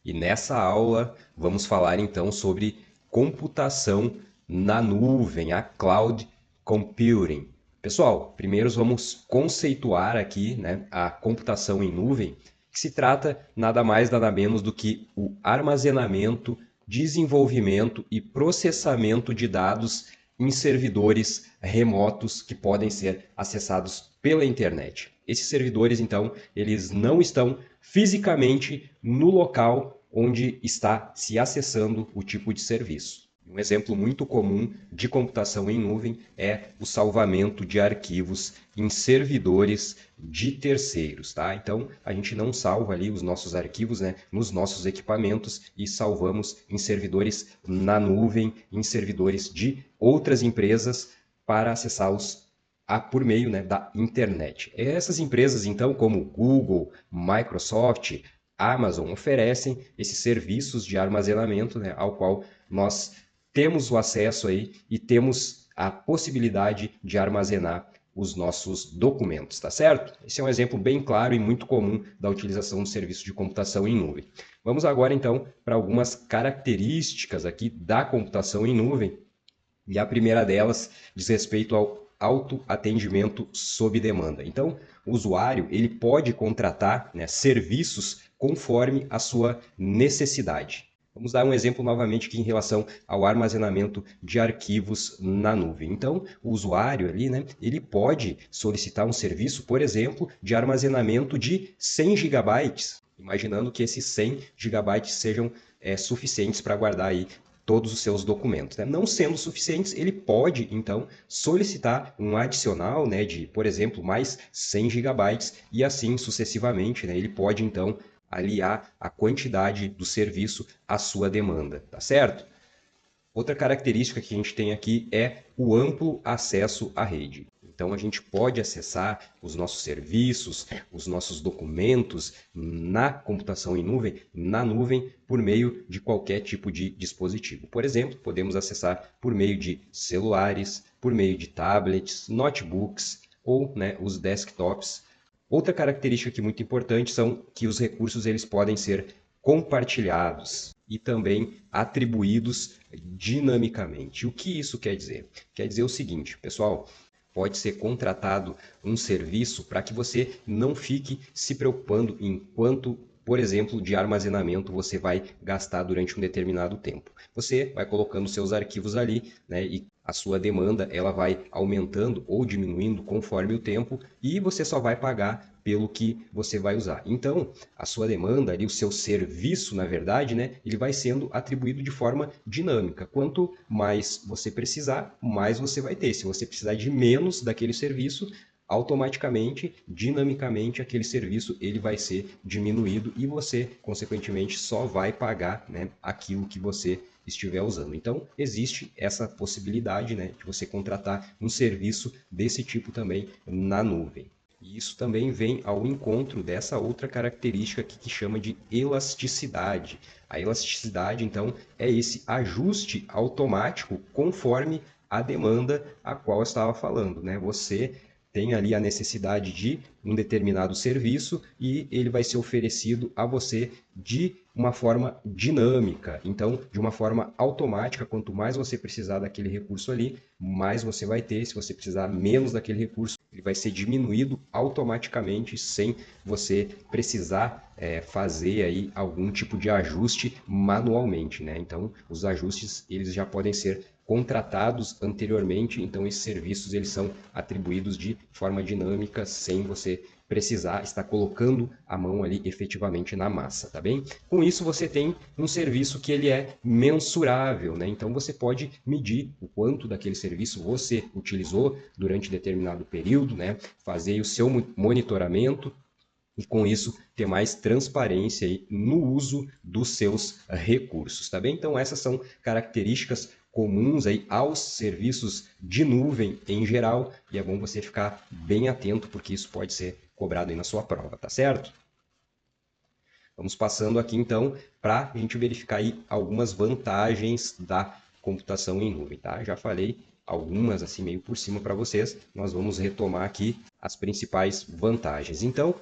E nessa aula vamos falar então sobre computação na nuvem, a cloud computing. Pessoal, primeiro vamos conceituar aqui, né, a computação em nuvem, que se trata nada mais nada menos do que o armazenamento, desenvolvimento e processamento de dados em servidores remotos que podem ser acessados pela internet. Esses servidores, então, eles não estão fisicamente no local onde está se acessando o tipo de serviço. Um exemplo muito comum de computação em nuvem é o salvamento de arquivos em servidores de terceiros, tá? Então, a gente não salva ali os nossos arquivos, né, nos nossos equipamentos e salvamos em servidores na nuvem, em servidores de outras empresas para acessá-los por meio, né, da internet. Essas empresas, então, como Google, Microsoft, Amazon, oferecem esses serviços de armazenamento, né, ao qual nós temos o acesso aí e temos a possibilidade de armazenar os nossos documentos, tá certo? Esse é um exemplo bem claro e muito comum da utilização do serviço de computação em nuvem. Vamos agora então para algumas características aqui da computação em nuvem. E a primeira delas diz respeito ao autoatendimento sob demanda. Então, o usuário ele pode contratar, né, serviços conforme a sua necessidade. Vamos dar um exemplo novamente aqui em relação ao armazenamento de arquivos na nuvem. Então, o usuário ali, né, ele pode solicitar um serviço, por exemplo, de armazenamento de 100 gigabytes, imaginando que esses 100 gigabytes sejam suficientes para guardar aí todos os seus documentos, né? Não sendo suficientes, ele pode, então, solicitar um adicional, né, de, por exemplo, mais 100 gigabytes e assim sucessivamente, né? Ele pode, então, aliar a quantidade do serviço à sua demanda, tá certo? Outra característica que a gente tem aqui é o amplo acesso à rede. Então, a gente pode acessar os nossos serviços, os nossos documentos na computação em nuvem, na nuvem, por meio de qualquer tipo de dispositivo. Por exemplo, podemos acessar por meio de celulares, por meio de tablets, notebooks ou, né, os desktops. Outra característica aqui muito importante são que os recursos eles podem ser compartilhados e também atribuídos dinamicamente. O que isso quer dizer? Quer dizer o seguinte, pessoal, pode ser contratado um serviço para que você não fique se preocupando em quanto, por exemplo, de armazenamento você vai gastar durante um determinado tempo. Você vai colocando seus arquivos ali, né, e a sua demanda ela vai aumentando ou diminuindo conforme o tempo e você só vai pagar pelo que você vai usar. Então, a sua demanda ali, o seu serviço, na verdade, né, ele vai sendo atribuído de forma dinâmica. Quanto mais você precisar, mais você vai ter. Se você precisar de menos daquele serviço, automaticamente, dinamicamente, aquele serviço ele vai ser diminuído e você, consequentemente, só vai pagar, né, aquilo que você estiver usando. Então, existe essa possibilidade, né, de você contratar um serviço desse tipo também na nuvem. E isso também vem ao encontro dessa outra característica aqui que chama de elasticidade. A elasticidade, então, é esse ajuste automático conforme a demanda a qual eu estava falando, né? Você tem ali a necessidade de um determinado serviço e ele vai ser oferecido a você de uma forma dinâmica. Então, de uma forma automática, quanto mais você precisar daquele recurso ali, mais você vai ter. Se você precisar menos daquele recurso, ele vai ser diminuído automaticamente sem você precisar fazer aí algum tipo de ajuste manualmente, né? Então, os ajustes eles já podem ser contratados anteriormente, então esses serviços eles são atribuídos de forma dinâmica sem você precisar estar colocando a mão ali efetivamente na massa, tá bem? Com isso você tem um serviço que ele é mensurável, né? Então você pode medir o quanto daquele serviço você utilizou durante determinado período, né? Fazer o seu monitoramento e com isso ter mais transparência aí no uso dos seus recursos, tá bem? Então essas são características comuns aí aos serviços de nuvem em geral e é bom você ficar bem atento porque isso pode ser cobrado aí na sua prova, tá certo? Vamos passando aqui então para a gente verificar aí algumas vantagens da computação em nuvem, tá? Já falei algumas assim meio por cima para vocês, nós vamos retomar aqui as principais vantagens. Então,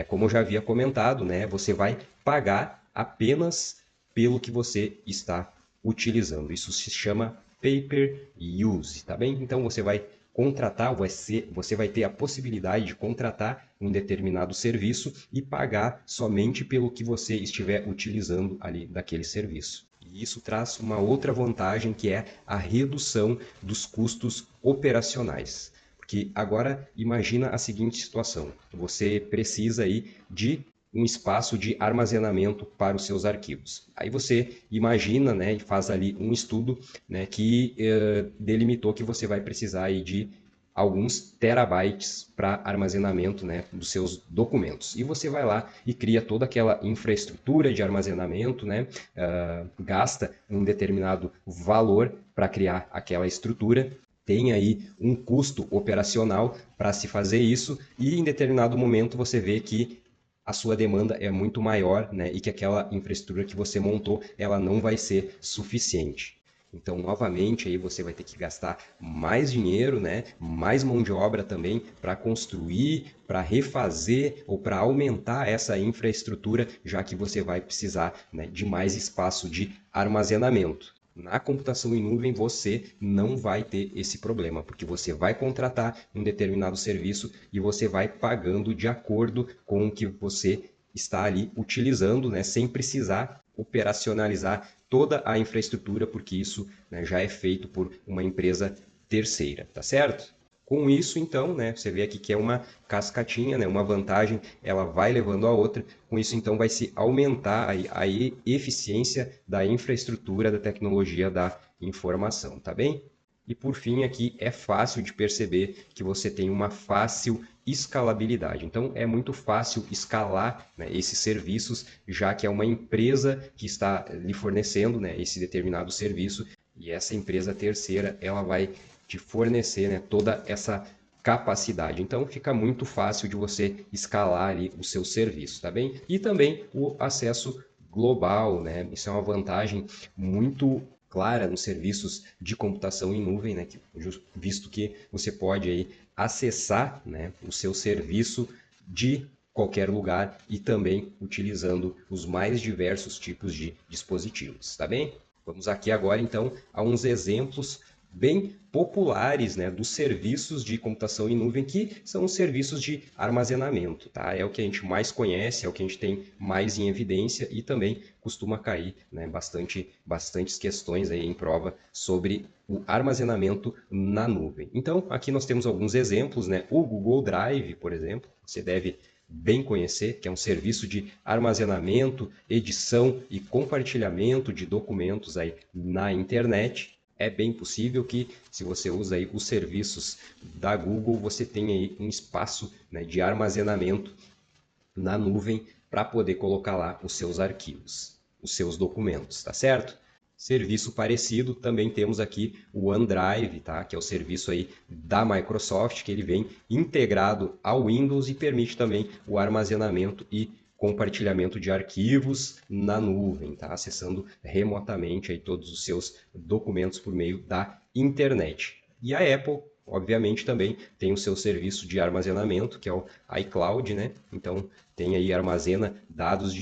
como eu já havia comentado, né, você vai pagar apenas pelo que você está utilizando. Isso se chama pay-per-use, tá bem? Então você vai contratar, você vai ter a possibilidade de contratar um determinado serviço e pagar somente pelo que você estiver utilizando ali daquele serviço. E isso traz uma outra vantagem, que é a redução dos custos operacionais. Porque agora imagina a seguinte situação: você precisa aí de um espaço de armazenamento para os seus arquivos. Aí você imagina, né, e faz ali um estudo, né, que delimitou que você vai precisar aí de alguns terabytes para armazenamento, né, dos seus documentos. E você vai lá e cria toda aquela infraestrutura de armazenamento, né, gasta um determinado valor para criar aquela estrutura, tem aí um custo operacional para se fazer isso, e em determinado momento você vê que a sua demanda é muito maior, né, e que aquela infraestrutura que você montou, ela não vai ser suficiente. Então, novamente, aí você vai ter que gastar mais dinheiro, né, mais mão de obra também para construir, para refazer ou para aumentar essa infraestrutura, já que você vai precisar, né, de mais espaço de armazenamento. Na computação em nuvem você não vai ter esse problema, porque você vai contratar um determinado serviço e você vai pagando de acordo com o que você está ali utilizando, né, sem precisar operacionalizar toda a infraestrutura, porque isso, né, já é feito por uma empresa terceira, tá certo? Com isso, então, né, você vê aqui que é uma cascatinha, né, uma vantagem, ela vai levando a outra. Com isso, então, vai se aumentar a eficiência da infraestrutura da tecnologia da informação, tá bem? E por fim, aqui é fácil de perceber que você tem uma fácil escalabilidade. Então, é muito fácil escalar, né, esses serviços, já que é uma empresa que está lhe fornecendo, né, esse determinado serviço, e essa empresa terceira ela vai te fornecer, né, toda essa capacidade. Então, fica muito fácil de você escalar ali o seu serviço, tá bem? E também o acesso global, né? Isso é uma vantagem muito clara nos serviços de computação em nuvem, né, visto que você pode aí acessar, né, o seu serviço de qualquer lugar e também utilizando os mais diversos tipos de dispositivos, tá bem? Vamos aqui agora então a uns exemplos bem populares, né, dos serviços de computação em nuvem, que são os serviços de armazenamento, tá? É o que a gente mais conhece, é o que a gente tem mais em evidência e também costuma cair, né, bastantes questões aí em prova sobre o armazenamento na nuvem. Então, aqui nós temos alguns exemplos, né? O Google Drive, por exemplo, você deve bem conhecer, que é um serviço de armazenamento, edição e compartilhamento de documentos aí na internet. É bem possível que, se você usa aí os serviços da Google, você tenha aí um espaço, né, de armazenamento na nuvem para poder colocar lá os seus arquivos, os seus documentos, tá certo? Serviço parecido, também temos aqui o OneDrive, tá? Que é o serviço aí da Microsoft, que ele vem integrado ao Windows e permite também o armazenamento e compartilhamento de arquivos na nuvem, tá? Acessando remotamente aí todos os seus documentos por meio da internet. E a Apple, obviamente, também tem o seu serviço de armazenamento, que é o iCloud, né? Então, tem aí, armazena dados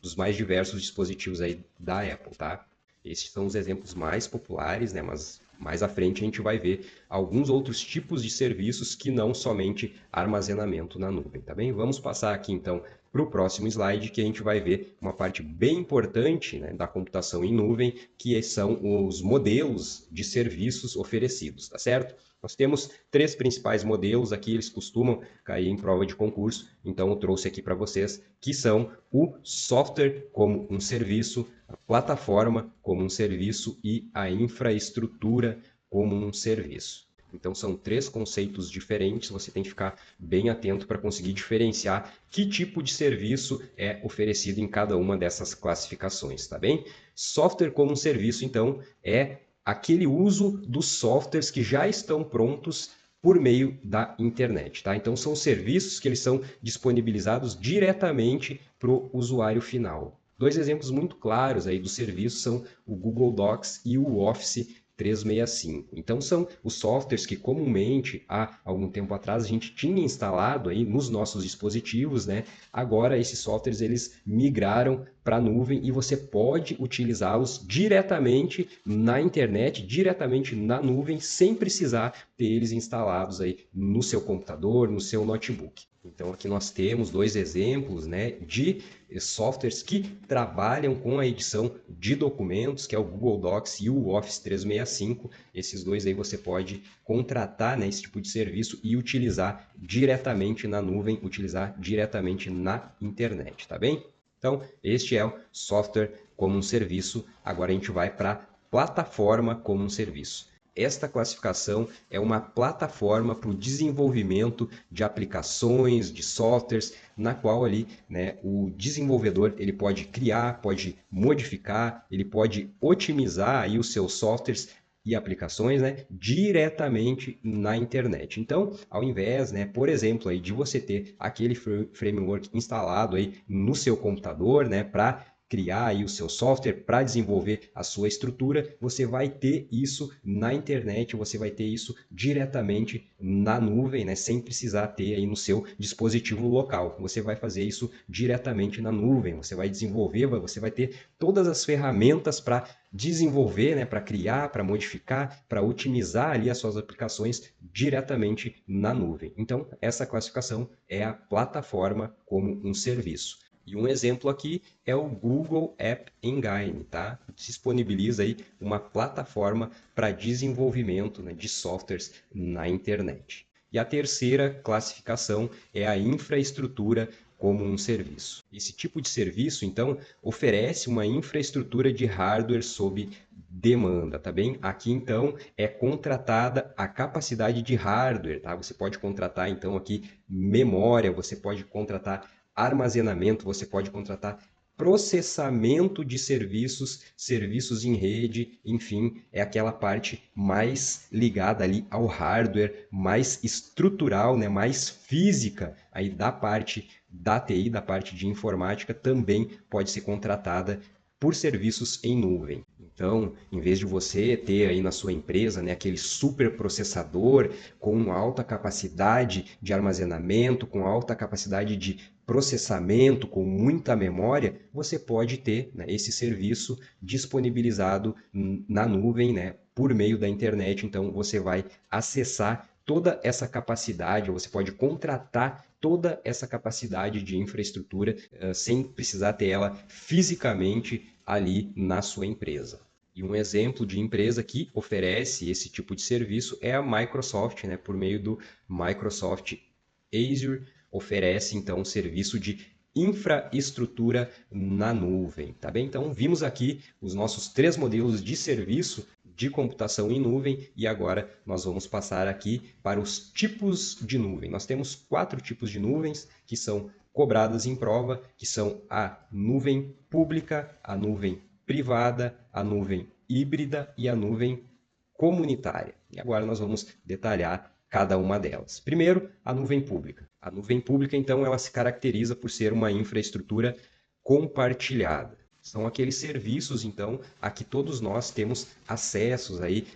dos mais diversos dispositivos aí da Apple, tá? Esses são os exemplos mais populares, né? Mas mais à frente a gente vai ver alguns outros tipos de serviços que não somente armazenamento na nuvem, tá bem? Vamos passar aqui então para o próximo slide, que a gente vai ver uma parte bem importante, né, da computação em nuvem, que são os modelos de serviços oferecidos, tá certo? Nós temos 3 principais modelos aqui, eles costumam cair em prova de concurso, então eu trouxe aqui para vocês, que são o software como um serviço, a plataforma como um serviço e a infraestrutura como um serviço. Então são 3 conceitos diferentes, você tem que ficar bem atento para conseguir diferenciar que tipo de serviço é oferecido em cada uma dessas classificações, tá bem? Software como um serviço, então, é aquele uso dos softwares que já estão prontos por meio da internet, tá? Então são serviços que eles são disponibilizados diretamente para o usuário final. 2 exemplos muito claros aí do serviço são o Google Docs e o Office 365. Então são os softwares que comumente há algum tempo atrás a gente tinha instalado aí nos nossos dispositivos, né? Agora esses softwares eles migraram para a nuvem e você pode utilizá-los diretamente na internet, diretamente na nuvem, sem precisar ter eles instalados aí no seu computador, no seu notebook. Então aqui nós temos dois exemplos, né, de softwares que trabalham com a edição de documentos, que é o Google Docs e o Office 365. Esses dois aí você pode contratar, né, esse tipo de serviço e utilizar diretamente na nuvem, utilizar diretamente na internet, tá bem? Então, este é o software como um serviço. Agora a gente vai para a plataforma como um serviço. Esta classificação é uma plataforma para o desenvolvimento de aplicações, de softwares, na qual ali, né, o desenvolvedor ele pode criar, pode modificar, ele pode otimizar aí os seus softwares e aplicações, né, diretamente na internet. Então, ao invés, né, por exemplo, aí, de você ter aquele framework instalado aí no seu computador, né, para criar aí o seu software, para desenvolver a sua estrutura, você vai ter isso na internet, você vai ter isso diretamente na nuvem, né, sem precisar ter aí no seu dispositivo local. Você vai fazer isso diretamente na nuvem, você vai desenvolver, você vai ter todas as ferramentas para desenvolver, né, para criar, para modificar, para otimizar ali as suas aplicações diretamente na nuvem. Então, essa classificação é a plataforma como um serviço. E um exemplo aqui é o Google App Engine, tá? Disponibiliza aí uma plataforma para desenvolvimento, né, de softwares na internet. E a terceira classificação é a infraestrutura como um serviço. Esse tipo de serviço, então, oferece uma infraestrutura de hardware sob demanda, tá bem? Aqui, então, é contratada a capacidade de hardware, tá? Você pode contratar, então, aqui memória, você pode contratar armazenamento, você pode contratar processamento de serviços, serviços em rede, enfim, é aquela parte mais ligada ali ao hardware, mais estrutural, né, mais física aí da parte da TI, da parte de informática, também pode ser contratada por serviços em nuvem. Então, em vez de você ter aí na sua empresa, né, aquele super processador com alta capacidade de armazenamento, com alta capacidade de processamento, com muita memória, você pode ter, né, esse serviço disponibilizado na nuvem, né, por meio da internet. Então, você vai acessar toda essa capacidade, você pode contratar toda essa capacidade de infraestrutura sem precisar ter ela fisicamente ali na sua empresa. E um exemplo de empresa que oferece esse tipo de serviço é a Microsoft, né? Por meio do Microsoft Azure, oferece então um serviço de infraestrutura na nuvem, tá bem? Então vimos aqui os nossos três modelos de serviço de computação em nuvem e agora nós vamos passar aqui para os tipos de nuvem. Nós temos 4 tipos de nuvens que são cobradas em prova, que são a nuvem pública, a nuvem privada, a nuvem híbrida e a nuvem comunitária. E agora nós vamos detalhar cada uma delas. Primeiro, a nuvem pública. A nuvem pública, então, ela se caracteriza por ser uma infraestrutura compartilhada. São aqueles serviços, então, a que todos nós temos acessos aí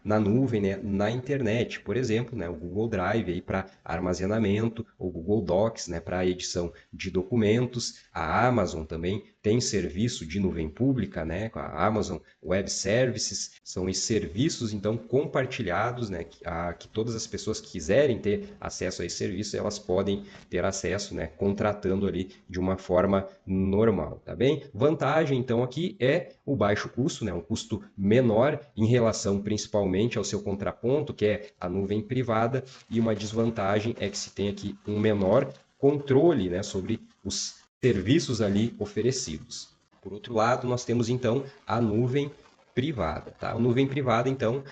na nuvem, né, na internet. Por exemplo, né, o Google Drive para armazenamento, o Google Docs, né, para edição de documentos. A Amazon também tem serviço de nuvem pública, né, com a Amazon Web Services. São esses serviços, então, compartilhados, né, que todas as pessoas que quiserem ter acesso a esse serviço, elas podem ter acesso, né, contratando ali de uma forma normal, tá bem? Vantagem, então, aqui é o baixo custo, né? Um custo menor em relação principalmente ao seu contraponto, que é a nuvem privada, e uma desvantagem é que se tem aqui um menor controle, né, sobre os serviços ali oferecidos. Por outro lado, nós temos, então, a nuvem privada, tá? A nuvem privada, então,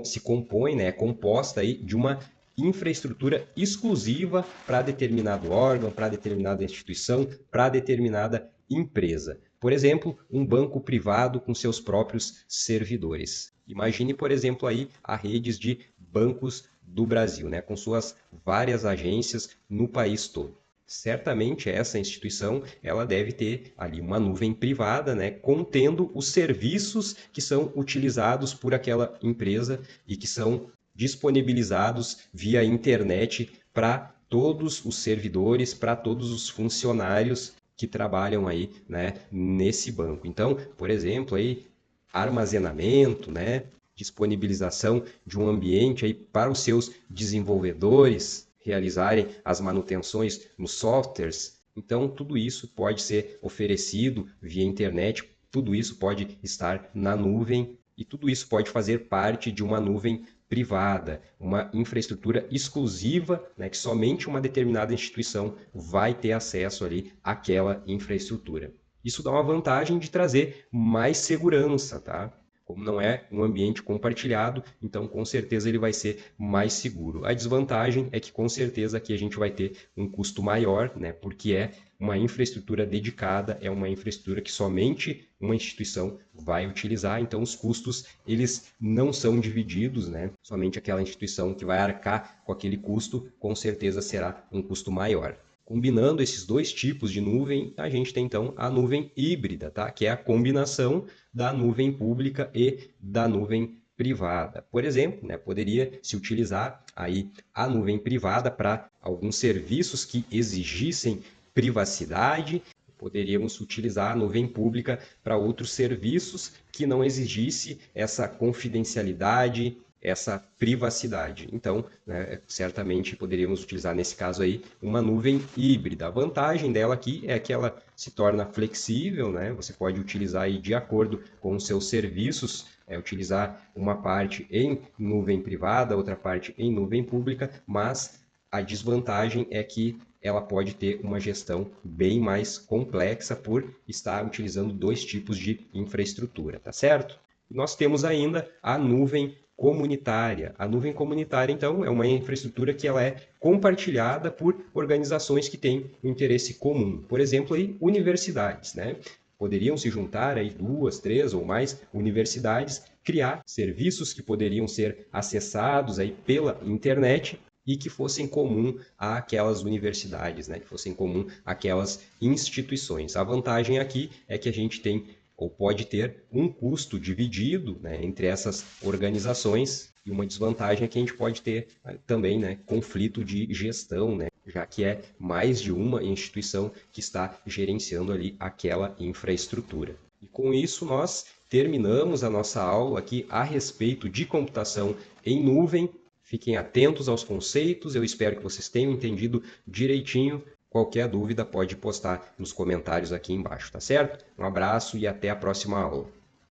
se compõe, né, é composta aí de uma infraestrutura exclusiva para determinado órgão, para determinada instituição, para determinada empresa. Por exemplo, um banco privado com seus próprios servidores. Imagine, por exemplo, aí a redes de bancos do Brasil, né, com suas várias agências no país todo. certamente essa instituição ela deve ter ali uma nuvem privada, né, contendo os serviços que são utilizados por aquela empresa e que são disponibilizados via internet para todos os servidores, para todos os funcionários que trabalham aí, né, nesse banco. Então, por exemplo, aí armazenamento, né, disponibilização de um ambiente aí para os seus desenvolvedores realizarem as manutenções nos softwares. Então, tudo isso pode ser oferecido via internet, tudo isso pode estar na nuvem e tudo isso pode fazer parte de uma nuvem privada, uma infraestrutura exclusiva, né, que somente uma determinada instituição vai ter acesso ali àquela infraestrutura. Isso dá uma vantagem de trazer mais segurança, tá? Como não é um ambiente compartilhado, então com certeza ele vai ser mais seguro. A desvantagem é que com certeza aqui a gente vai ter um custo maior, né? Porque é uma infraestrutura dedicada, é uma infraestrutura que somente uma instituição vai utilizar, então os custos eles não são divididos, né? Somente aquela instituição que vai arcar com aquele custo, com certeza será um custo maior. Combinando esses dois tipos de nuvem, a gente tem então a nuvem híbrida, tá? Que é a combinação da nuvem pública e da nuvem privada. Por exemplo, né, poderia se utilizar aí a nuvem privada para alguns serviços que exigissem privacidade, poderíamos utilizar a nuvem pública para outros serviços que não exigisse essa confidencialidade, essa privacidade. Então, né, certamente poderíamos utilizar nesse caso aí uma nuvem híbrida. A vantagem dela aqui é que ela se torna flexível, né? Você pode utilizar aí de acordo com os seus serviços, utilizar uma parte em nuvem privada, outra parte em nuvem pública, mas a desvantagem é que ela pode ter uma gestão bem mais complexa por estar utilizando dois tipos de infraestrutura, tá certo? Nós temos ainda a nuvem comunitária. A nuvem comunitária, então, é uma infraestrutura que ela é compartilhada por organizações que têm um interesse comum. Por exemplo, aí, universidades, né? Poderiam se juntar aí 2, 3 ou mais universidades, criar serviços que poderiam ser acessados aí pela internet e que fossem comum àquelas universidades, né? Que fossem comum àquelas instituições. A vantagem aqui é que a gente tem ou pode ter um custo dividido, né, entre essas organizações, e uma desvantagem é que a gente pode ter também, né, conflito de gestão, né, já que é mais de uma instituição que está gerenciando ali aquela infraestrutura. E com isso nós terminamos a nossa aula aqui a respeito de computação em nuvem. Fiquem atentos aos conceitos, eu espero que vocês tenham entendido direitinho. Qualquer dúvida pode postar nos comentários aqui embaixo, tá certo? Um abraço e até a próxima aula.